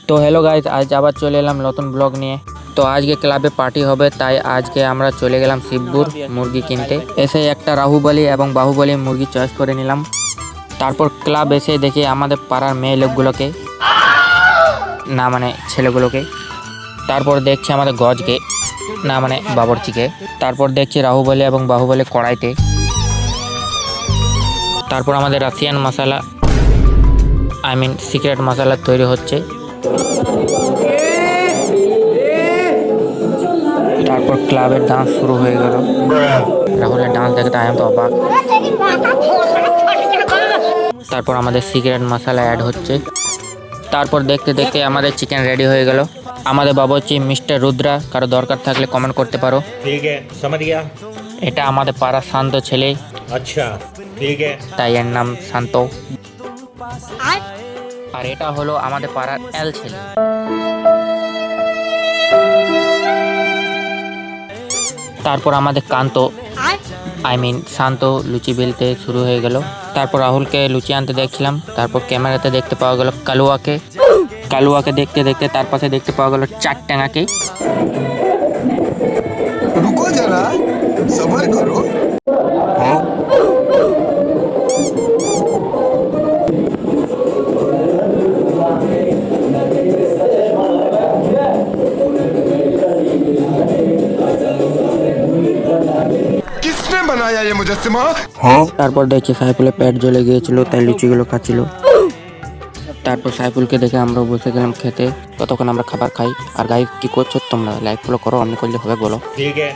তো hello guys, আজ আবার চলে এলাম নতুন ব্লগ নিয়ে। তো আজকে ক্লাবে পার্টি হবে, তাই আজকে আমরা চলে গেলাম শিবপুর মুরগি কিনতে। এসে একটা রাহুবলি এবং বাহুবলী মুরগি চয়েস করে নিলাম। তারপর ক্লাব এসে দেখি আমাদের পাড়ার মেয়ে লোকগুলোকে, না মানে ছেলেগুলোকে। তারপর দেখছি আমাদের গজকে, না মানে বাবরচিকে। তারপর দেখছি রাহুবলী এবং বাহুবলী কড়াইতে। তারপর আমাদের রাশিয়ান মশলা, আই মিন সিক্রেট মশলা তৈরি হচ্ছে। তারপর ক্লাবের ডান্স শুরু হয়ে গেল। রাহুলের ডান্স দেখতে আই এম তো অবাক। তারপর আমাদের সিক্রেট মশলা অ্যাড হচ্ছে। তারপর দেখতে দেখতে আমাদের চিকেন রেডি হয়ে গেল। আমাদের বাবুর্চি মিস্টার রুদ্রা, কারো দরকার থাকলে কমেন্ট করতে পারো। ठीक है, समझ गया। এটা আমাদের পাড়ার শান্ত ছেলে, अच्छा, ठीक है। তাই এর নাম শান্ত। আর এটা হলো আমাদের পাড়ার এল ছেলে। তারপর আমাদের কান্ত, আই মিন শান্ত লুচি বেলতে শুরু হয়ে গেল। তারপর রাহুলকে লুচি আনতে দেখছিলাম। তারপর ক্যামেরাতে দেখতে পাওয়া গেল কালুয়াকে। কালুয়াকে দেখতে দেখতে তার পাশে দেখতে পাওয়া গেল চারটাঙাকে। रुको जरा सबर करो। हाँ? किसने बनाया ये मुजस्सिमा? हाँ? তারপর দেখছি সাইফুলের পেট জ্বলে গিয়েছিল, তাই লুচিগুলো খাচ্ছিল। তারপর সাইফুলকে দেখে আমরা বসে গেলাম খেতে। ততক্ষণ আমরা খাবার খাই। আর গাইস, কি করছো তোমরা? লাইক ফলো করো, অন্য করলে হবে বলো। ठीक है।